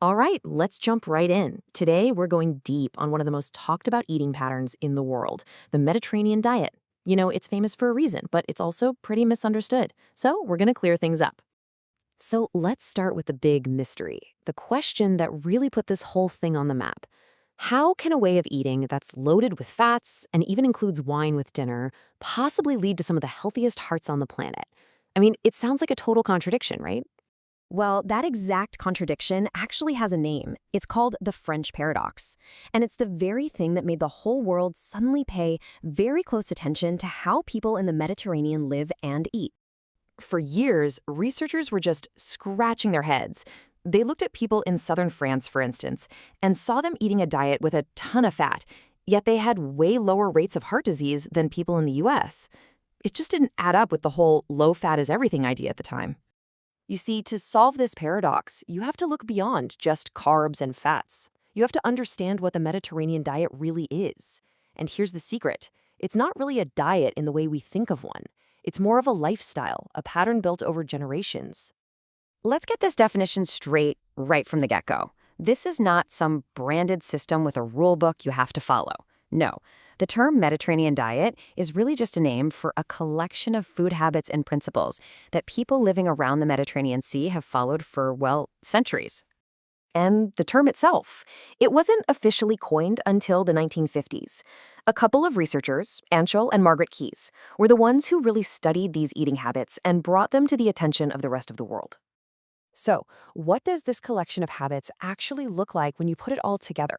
All right, let's jump right in. Today, we're going deep on one of the most talked about eating patterns in the world, the Mediterranean diet. You know, it's famous for a reason, but it's also pretty misunderstood. So, we're going to clear things up. So, let's start with the big mystery, the question that really put this whole thing on the map. How can a way of eating that's loaded with fats and even includes wine with dinner possibly lead to some of the healthiest hearts on the planet? I mean, it sounds like a total contradiction, right? Well, that exact contradiction actually has a name. It's called the French paradox. And it's the very thing that made the whole world suddenly pay very close attention to how people in the Mediterranean live and eat. For years, researchers were just scratching their heads. They looked at people in southern France, for instance, and saw them eating a diet with a ton of fat, yet they had way lower rates of heart disease than people in the US. It just didn't add up with the whole low fat is everything idea at the time. You see, to solve this paradox, you have to look beyond just carbs and fats. You have to understand what the Mediterranean diet really is. And here's the secret. It's not really a diet in the way we think of one. It's more of a lifestyle, a pattern built over generations. Let's get this definition straight right from the get-go. This is not some branded system with a rule book you have to follow. No, the term Mediterranean diet is really just a name for a collection of food habits and principles that people living around the Mediterranean Sea have followed for, well, centuries. And the term itself, it wasn't officially coined until the 1950s. A couple of researchers, Anshul and Margaret Keyes, were the ones who really studied these eating habits and brought them to the attention of the rest of the world. So, what does this collection of habits actually look like when you put it all together?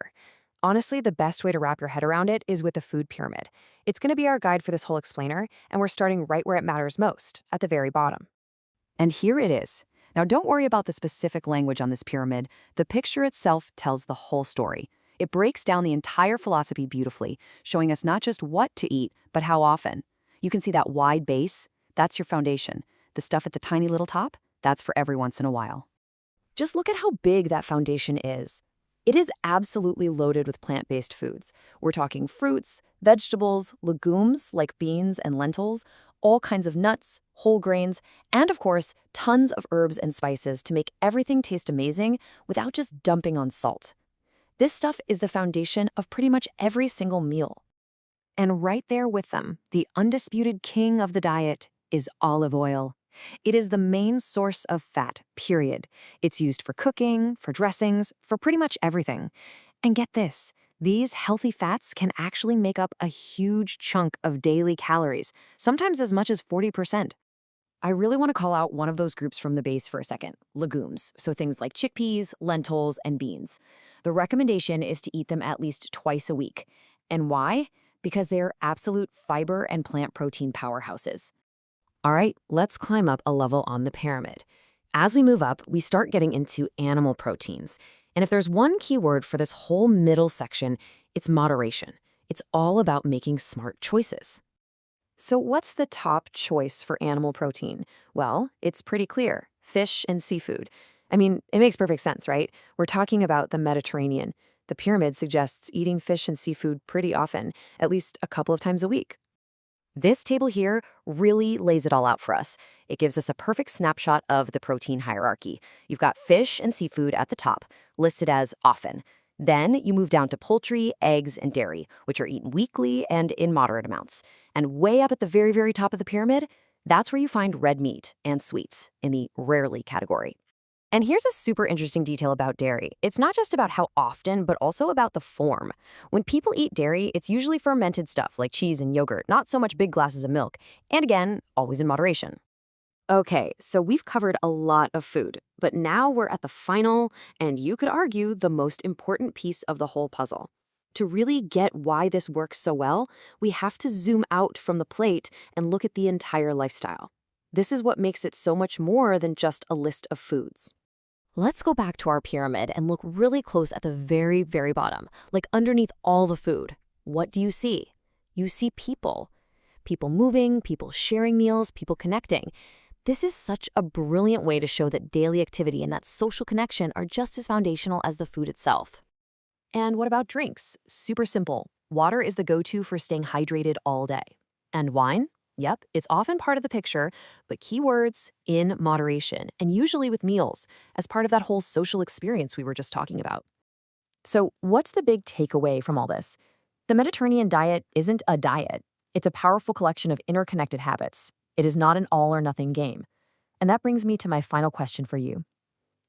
Honestly, the best way to wrap your head around it is with the food pyramid. It's going to be our guide for this whole explainer, and we're starting right where it matters most, at the very bottom. And here it is. Now, don't worry about the specific language on this pyramid. The picture itself tells the whole story. It breaks down the entire philosophy beautifully, showing us not just what to eat, but how often. You can see that wide base. That's your foundation. The stuff at the tiny little top, that's for every once in a while. Just look at how big that foundation is. It is absolutely loaded with plant-based foods. We're talking fruits, vegetables, legumes like beans and lentils, all kinds of nuts, whole grains, and of course, tons of herbs and spices to make everything taste amazing without just dumping on salt. This stuff is the foundation of pretty much every single meal. And right there with them, the undisputed king of the diet is olive oil. It is the main source of fat, period. It's used for cooking, for dressings, for pretty much everything. And get this, these healthy fats can actually make up a huge chunk of daily calories, sometimes as much as 40%. I really want to call out one of those groups from the base for a second, legumes, so things like chickpeas, lentils, and beans. The recommendation is to eat them at least twice a week. And why? Because they're absolute fiber and plant protein powerhouses. All right, let's climb up a level on the pyramid. As we move up, we start getting into animal proteins. And if there's one key word for this whole middle section, it's moderation. It's all about making smart choices. So what's the top choice for animal protein? Well, it's pretty clear. Fish and seafood. I mean, it makes perfect sense, right? We're talking about the Mediterranean. The pyramid suggests eating fish and seafood pretty often, at least a couple of times a week. This table here really lays it all out for us. It gives us a perfect snapshot of the protein hierarchy. You've got fish and seafood at the top, listed as often. Then you move down to poultry, eggs, and dairy, which are eaten weekly and in moderate amounts. And way up at the very, very top of the pyramid, that's where you find red meat and sweets in the rarely category. And here's a super interesting detail about dairy. It's not just about how often, but also about the form. When people eat dairy, it's usually fermented stuff like cheese and yogurt, not so much big glasses of milk. And again, always in moderation. Okay, so we've covered a lot of food, but now we're at the final, and you could argue the most important piece of the whole puzzle. To really get why this works so well, we have to zoom out from the plate and look at the entire lifestyle. This is what makes it so much more than just a list of foods. Let's go back to our pyramid and look really close at the very, very bottom, like underneath all the food. What do you see? You see people. People moving, people sharing meals, people connecting. This is such a brilliant way to show that daily activity and that social connection are just as foundational as the food itself. And what about drinks? Super simple. Water is the go-to for staying hydrated all day. And wine? Yep, it's often part of the picture, but keywords in moderation, and usually with meals, as part of that whole social experience we were just talking about. So, what's the big takeaway from all this? The Mediterranean diet isn't a diet, it's a powerful collection of interconnected habits. It is not an all or nothing game. And that brings me to my final question for you.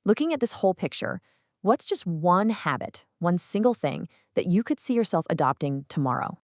Looking at this whole picture, what's just one habit, one single thing that you could see yourself adopting tomorrow?